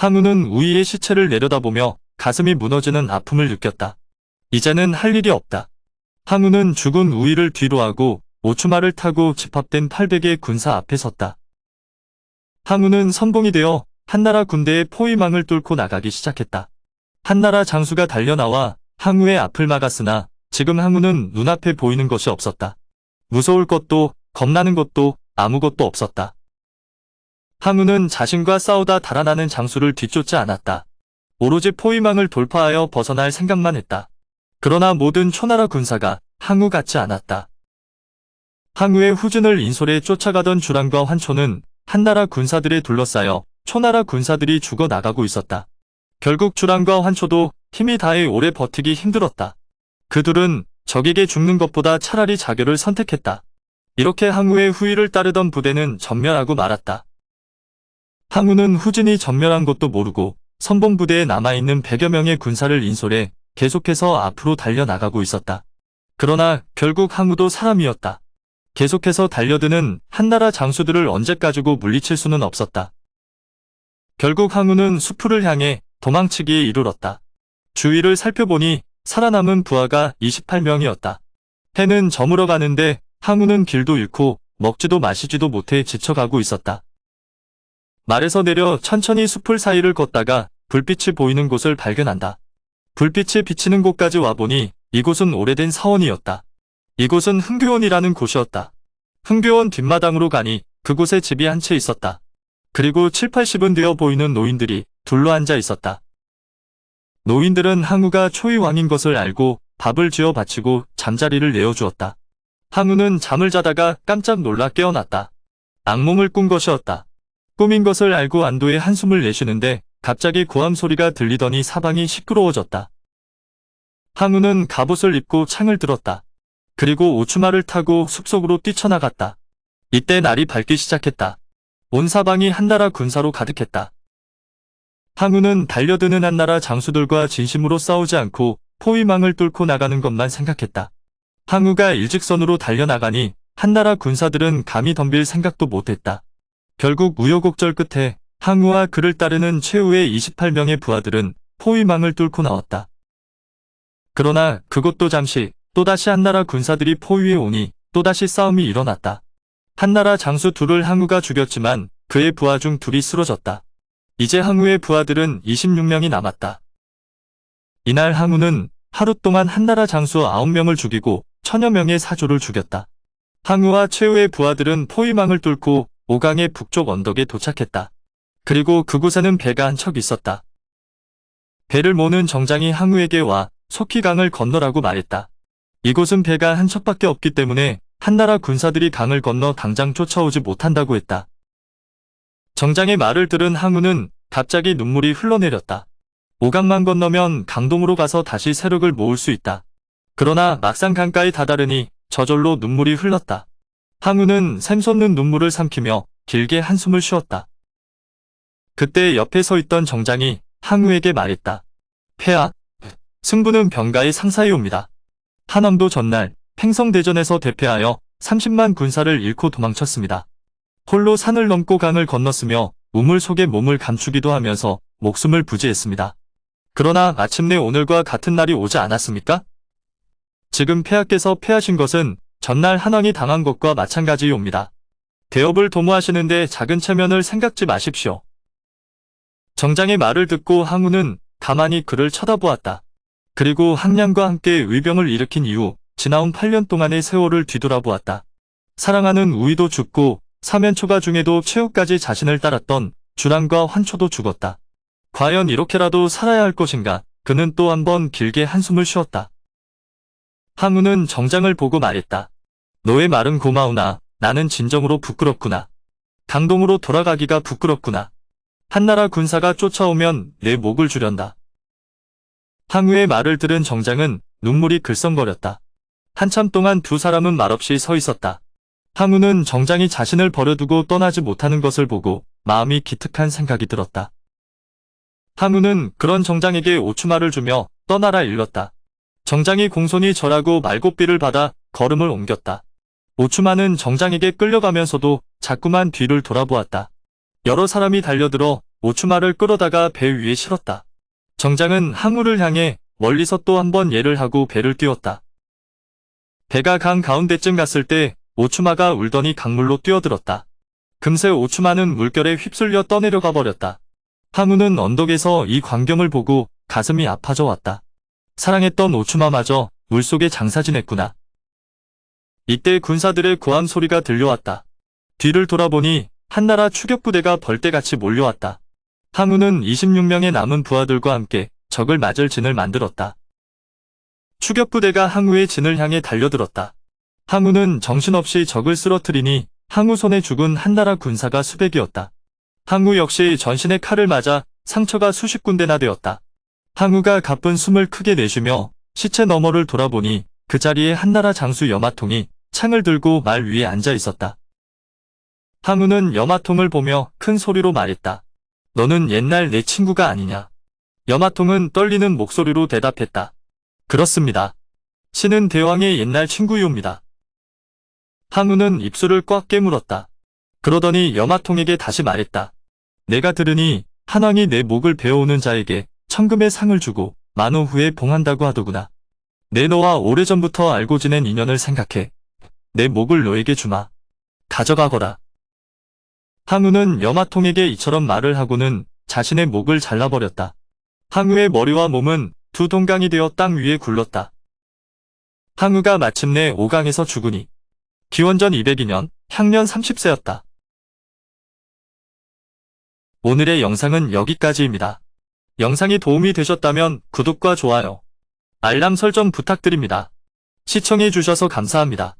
항우는 우희의 시체를 내려다보며 가슴이 무너지는 아픔을 느꼈다. 이제는 할 일이 없다. 항우는 죽은 우희를 뒤로하고 오추마를 타고 집합된 800의 군사 앞에 섰다. 항우는 선봉이 되어 한나라 군대의 포위망을 뚫고 나가기 시작했다. 한나라 장수가 달려나와 항우의 앞을 막았으나 지금 항우는 눈앞에 보이는 것이 없었다. 무서울 것도 겁나는 것도 아무것도 없었다. 항우는 자신과 싸우다 달아나는 장수를 뒤쫓지 않았다. 오로지 포위망을 돌파하여 벗어날 생각만 했다. 그러나 모든 초나라 군사가 항우 같지 않았다. 항우의 후진을 인솔해 쫓아가던 주랑과 환초는 한나라 군사들에 둘러싸여 초나라 군사들이 죽어나가고 있었다. 결국 주랑과 환초도 힘이 다해 오래 버티기 힘들었다. 그들은 적에게 죽는 것보다 차라리 자결을 선택했다. 이렇게 항우의 후위를 따르던 부대는 전멸하고 말았다. 항우는 후진이 전멸한 것도 모르고 선봉부대에 남아있는 100여 명의 군사를 인솔해 계속해서 앞으로 달려나가고 있었다. 그러나 결국 항우도 사람이었다. 계속해서 달려드는 한나라 장수들을 언제까지고 물리칠 수는 없었다. 결국 항우는 수풀을 향해 도망치기에 이르렀다. 주위를 살펴보니 살아남은 부하가 28명이었다. 해는 저물어 가는데 항우는 길도 잃고 먹지도 마시지도 못해 지쳐가고 있었다. 말에서 내려 천천히 숲을 사이를 걷다가 불빛이 보이는 곳을 발견한다. 불빛이 비치는 곳까지 와보니 이곳은 오래된 사원이었다. 이곳은 흥교원이라는 곳이었다. 흥교원 뒷마당으로 가니 그곳에 집이 한 채 있었다. 그리고 7, 80은 되어 보이는 노인들이 둘러앉아 있었다. 노인들은 항우가 초위왕인 것을 알고 밥을 지어 바치고 잠자리를 내어주었다. 항우는 잠을 자다가 깜짝 놀라 깨어났다. 악몽을 꾼 것이었다. 꿈인 것을 알고 안도의 한숨을 내쉬는데 갑자기 고함 소리가 들리더니 사방이 시끄러워졌다. 항우는 갑옷을 입고 창을 들었다. 그리고 오추마를 타고 숲속으로 뛰쳐나갔다. 이때 날이 밝기 시작했다. 온 사방이 한나라 군사로 가득했다. 항우는 달려드는 한나라 장수들과 진심으로 싸우지 않고 포위망을 뚫고 나가는 것만 생각했다. 항우가 일직선으로 달려나가니 한나라 군사들은 감히 덤빌 생각도 못했다. 결국 우여곡절 끝에 항우와 그를 따르는 최후의 28명의 부하들은 포위망을 뚫고 나왔다. 그러나 그것도 잠시 또다시 한나라 군사들이 포위해 오니 또다시 싸움이 일어났다. 한나라 장수 둘을 항우가 죽였지만 그의 부하 중 둘이 쓰러졌다. 이제 항우의 부하들은 26명이 남았다. 이날 항우는 하루 동안 한나라 장수 9명을 죽이고 1000여 명의 사조를 죽였다. 항우와 최후의 부하들은 포위망을 뚫고 오강의 북쪽 언덕에 도착했다. 그리고 그곳에는 배가 한 척 있었다. 배를 모는 정장이 항우에게 와 속히 강을 건너라고 말했다. 이곳은 배가 한 척밖에 없기 때문에 한나라 군사들이 강을 건너 당장 쫓아오지 못한다고 했다. 정장의 말을 들은 항우는 갑자기 눈물이 흘러내렸다. 오강만 건너면 강동으로 가서 다시 세력을 모을 수 있다. 그러나 막상 강가에 다다르니 저절로 눈물이 흘렀다. 항우는 샘솟는 눈물을 삼키며 길게 한숨을 쉬었다. 그때 옆에 서 있던 정장이 항우에게 말했다. 폐하, 승부는 병가의 상사이옵니다. 한엄도 전날 팽성대전에서 대패하여 30만 군사를 잃고 도망쳤습니다. 홀로 산을 넘고 강을 건넜으며 우물 속에 몸을 감추기도 하면서 목숨을 부지했습니다. 그러나 마침내 오늘과 같은 날이 오지 않았습니까? 지금 폐하께서 패하신 것은 전날 한왕이 당한 것과 마찬가지이옵니다. 대업을 도모하시는데 작은 체면을 생각지 마십시오. 정장의 말을 듣고 항우는 가만히 그를 쳐다보았다. 그리고 항량과 함께 의병을 일으킨 이후 지나온 8년 동안의 세월을 뒤돌아보았다. 사랑하는 우희도 죽고 사면초가 중에도 최후까지 자신을 따랐던 주랑과 환초도 죽었다. 과연 이렇게라도 살아야 할 것인가? 그는 또 한 번 길게 한숨을 쉬었다. 항우는 정장을 보고 말했다. 너의 말은 고마우나 나는 진정으로 부끄럽구나. 강동으로 돌아가기가 부끄럽구나. 한나라 군사가 쫓아오면 내 목을 주련다. 항우의 말을 들은 정장은 눈물이 글썽거렸다. 한참 동안 두 사람은 말없이 서 있었다. 항우는 정장이 자신을 버려두고 떠나지 못하는 것을 보고 마음이 기특한 생각이 들었다. 항우는 그런 정장에게 오추마를 주며 떠나라 일렀다. 정장이 공손히 절하고 말고삐를 받아 걸음을 옮겼다. 오추마는 정장에게 끌려가면서도 자꾸만 뒤를 돌아보았다. 여러 사람이 달려들어 오추마를 끌어다가 배 위에 실었다. 정장은 항우를 향해 멀리서 또 한 번 예를 하고 배를 띄웠다. 배가 강 가운데쯤 갔을 때 오추마가 울더니 강물로 뛰어들었다. 금세 오추마는 물결에 휩쓸려 떠내려가 버렸다. 항우는 언덕에서 이 광경을 보고 가슴이 아파져 왔다. 사랑했던 오추마마저 물속에 장사 지냈구나. 이때 군사들의 고함 소리가 들려왔다. 뒤를 돌아보니 한나라 추격부대가 벌떼같이 몰려왔다. 항우는 26명의 남은 부하들과 함께 적을 맞을 진을 만들었다. 추격부대가 항우의 진을 향해 달려들었다. 항우는 정신없이 적을 쓰러뜨리니 항우 손에 죽은 한나라 군사가 수백이었다. 항우 역시 전신에 칼을 맞아 상처가 수십 군데나 되었다. 항우가 가쁜 숨을 크게 내쉬며 시체 너머를 돌아보니 그 자리에 한나라 장수 염화통이 창을 들고 말 위에 앉아 있었다. 항우는 염화통을 보며 큰 소리로 말했다. 너는 옛날 내 친구가 아니냐? 염화통은 떨리는 목소리로 대답했다. 그렇습니다. 신은 대왕의 옛날 친구이옵니다. 항우는 입술을 꽉 깨물었다. 그러더니 염화통에게 다시 말했다. 내가 들으니 한왕이 내 목을 베어오는 자에게 천금의 상을 주고 만호 후에 봉한다고 하더구나. 내 너와 오래전부터 알고 지낸 인연을 생각해. 내 목을 너에게 주마. 가져가거라. 항우는 염화통에게 이처럼 말을 하고는 자신의 목을 잘라버렸다. 항우의 머리와 몸은 두 동강이 되어 땅 위에 굴렀다. 항우가 마침내 오강에서 죽으니 기원전 202년 향년 30세였다. 오늘의 영상은 여기까지입니다. 영상이 도움이 되셨다면 구독과 좋아요, 알람 설정 부탁드립니다. 시청해주셔서 감사합니다.